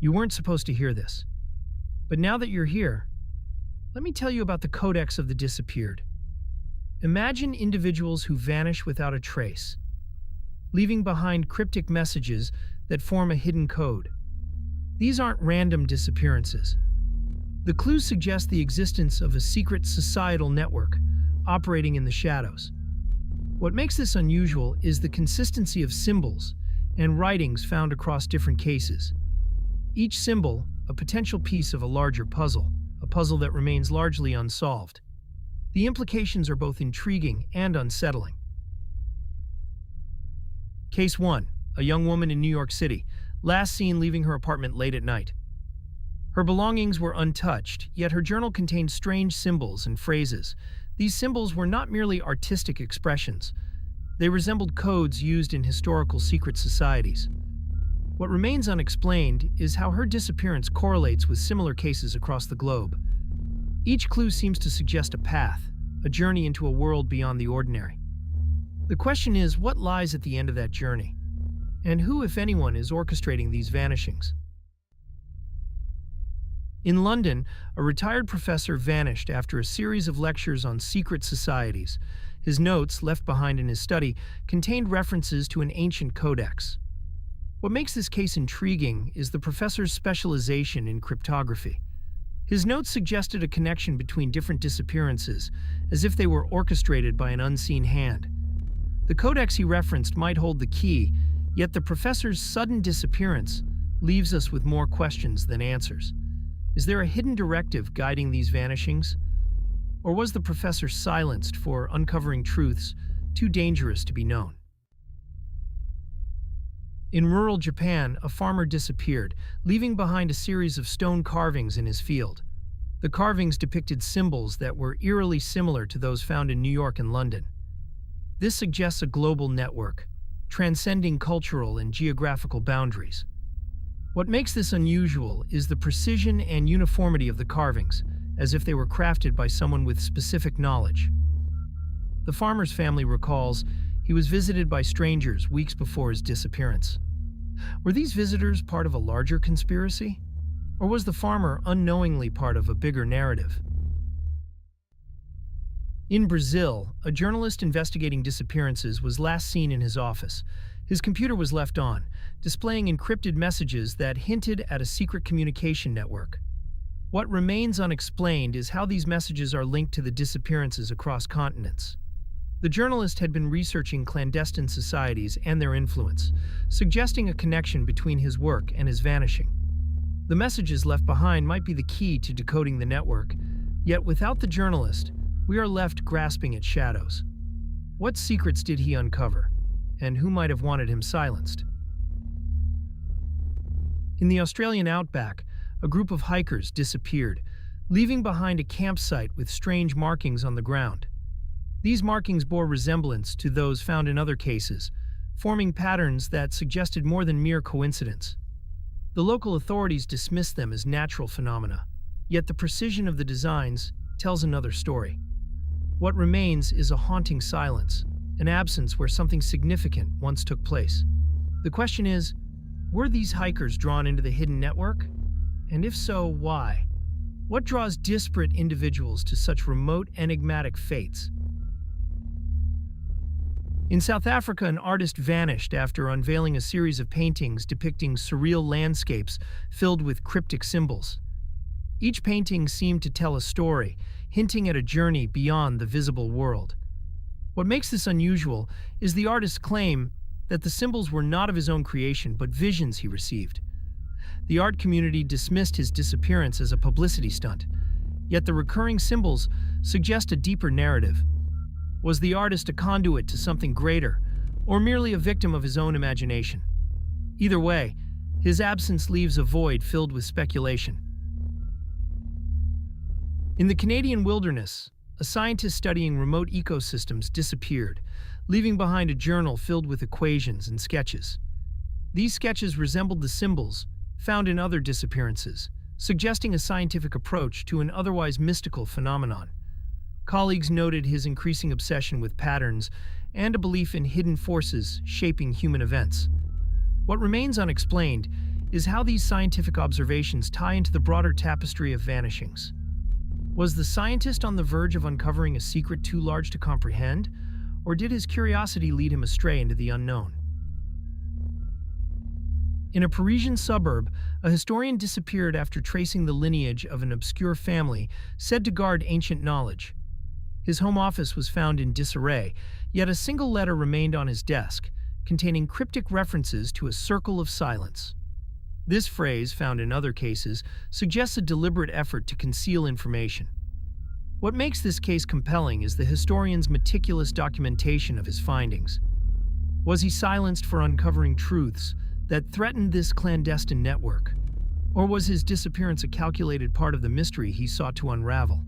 You weren't supposed to hear this. But now that you're here, let me tell you about the Codex of the Disappeared. Imagine individuals who vanish without a trace, leaving behind cryptic messages that form a hidden code. These aren't random disappearances. The clues suggest the existence of a secret societal network operating in the shadows. What makes this unusual is the consistency of symbols and writings found across different cases. Each symbol, a potential piece of a larger puzzle, a puzzle that remains largely unsolved. The implications are both intriguing and unsettling. Case 1. A young woman in New York City, last seen leaving her apartment late at night. Her belongings were untouched, yet her journal contained strange symbols and phrases. These symbols were not merely artistic expressions. They resembled codes used in historical secret societies. What remains unexplained is how her disappearance correlates with similar cases across the globe. Each clue seems to suggest a path, a journey into a world beyond the ordinary. The question is, what lies at the end of that journey? And who, if anyone, is orchestrating these vanishings? In London, a retired professor vanished after a series of lectures on secret societies. His notes, left behind in his study, contained references to an ancient codex. What makes this case intriguing is the professor's specialization in cryptography. His notes suggested a connection between different disappearances, as if they were orchestrated by an unseen hand. The codex he referenced might hold the key, yet the professor's sudden disappearance leaves us with more questions than answers. Is there a hidden directive guiding these vanishings? Or was the professor silenced for uncovering truths too dangerous to be known? In rural Japan, a farmer disappeared, leaving behind a series of stone carvings in his field. The carvings depicted symbols that were eerily similar to those found in New York and London. This suggests a global network, transcending cultural and geographical boundaries. What makes this unusual is the precision and uniformity of the carvings, as if they were crafted by someone with specific knowledge. The farmer's family recalls he was visited by strangers weeks before his disappearance. Were these visitors part of a larger conspiracy? Or was the farmer unknowingly part of a bigger narrative? In Brazil, a journalist investigating disappearances was last seen in his office. His computer was left on, displaying encrypted messages that hinted at a secret communication network. What remains unexplained is how these messages are linked to the disappearances across continents. The journalist had been researching clandestine societies and their influence, suggesting a connection between his work and his vanishing. The messages left behind might be the key to decoding the network, yet without the journalist, we are left grasping at shadows. What secrets did he uncover, and who might have wanted him silenced? In the Australian outback, a group of hikers disappeared, leaving behind a campsite with strange markings on the ground. These markings bore resemblance to those found in other cases, forming patterns that suggested more than mere coincidence. The local authorities dismissed them as natural phenomena, yet the precision of the designs tells another story. What remains is a haunting silence, an absence where something significant once took place. The question is, were these hikers drawn into the hidden network? And if so, why? What draws disparate individuals to such remote, enigmatic fates? In South Africa, an artist vanished after unveiling a series of paintings depicting surreal landscapes filled with cryptic symbols. Each painting seemed to tell a story, hinting at a journey beyond the visible world. What makes this unusual is the artist's claim that the symbols were not of his own creation, but visions he received. The art community dismissed his disappearance as a publicity stunt, yet the recurring symbols suggest a deeper narrative. Was the artist a conduit to something greater, or merely a victim of his own imagination? Either way, his absence leaves a void filled with speculation. In the Canadian wilderness, a scientist studying remote ecosystems disappeared, leaving behind a journal filled with equations and sketches. These sketches resembled the symbols found in other disappearances, suggesting a scientific approach to an otherwise mystical phenomenon. Colleagues noted his increasing obsession with patterns and a belief in hidden forces shaping human events. What remains unexplained is how these scientific observations tie into the broader tapestry of vanishings. Was the scientist on the verge of uncovering a secret too large to comprehend, or did his curiosity lead him astray into the unknown? In a Parisian suburb, a historian disappeared after tracing the lineage of an obscure family said to guard ancient knowledge. His home office was found in disarray, yet a single letter remained on his desk, containing cryptic references to a circle of silence. This phrase, found in other cases, suggests a deliberate effort to conceal information. What makes this case compelling is the historian's meticulous documentation of his findings. Was he silenced for uncovering truths that threatened this clandestine network? Or was his disappearance a calculated part of the mystery he sought to unravel?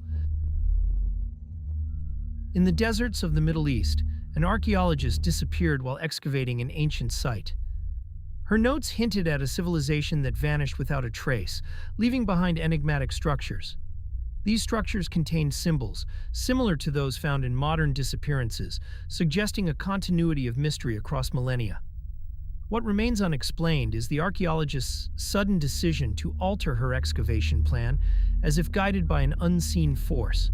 In the deserts of the Middle East, an archaeologist disappeared while excavating an ancient site. Her notes hinted at a civilization that vanished without a trace, leaving behind enigmatic structures. These structures contained symbols, similar to those found in modern disappearances, suggesting a continuity of mystery across millennia. What remains unexplained is the archaeologist's sudden decision to alter her excavation plan, as if guided by an unseen force.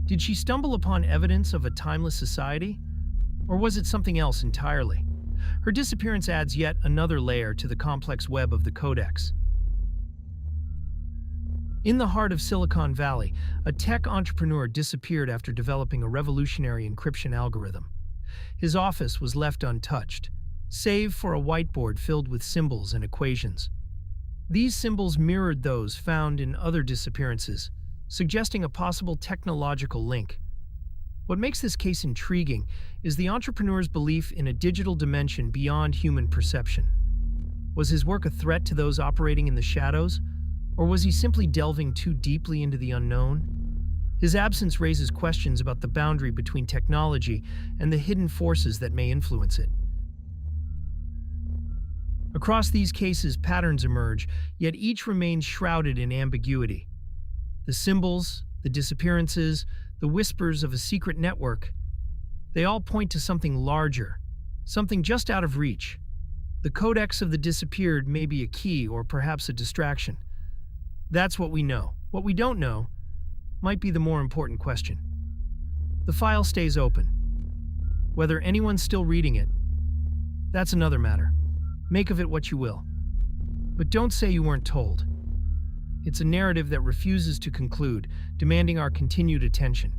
Did she stumble upon evidence of a timeless society? Or was it something else entirely? Her disappearance adds yet another layer to the complex web of the Codex. In the heart of Silicon Valley, a tech entrepreneur disappeared after developing a revolutionary encryption algorithm. His office was left untouched, save for a whiteboard filled with symbols and equations. These symbols mirrored those found in other disappearances, suggesting a possible technological link. What makes this case intriguing is the entrepreneur's belief in a digital dimension beyond human perception. Was his work a threat to those operating in the shadows, or was he simply delving too deeply into the unknown? His absence raises questions about the boundary between technology and the hidden forces that may influence it. Across these cases, patterns emerge, yet each remains shrouded in ambiguity. The symbols, the disappearances, the whispers of a secret network, they all point to something larger, something just out of reach. The Codex of the disappeared may be a key or perhaps a distraction. That's what we know. What we don't know might be the more important question. The file stays open. Whether anyone's still reading it, that's another matter. Make of it what you will. But don't say you weren't told. It's a narrative that refuses to conclude, demanding our continued attention.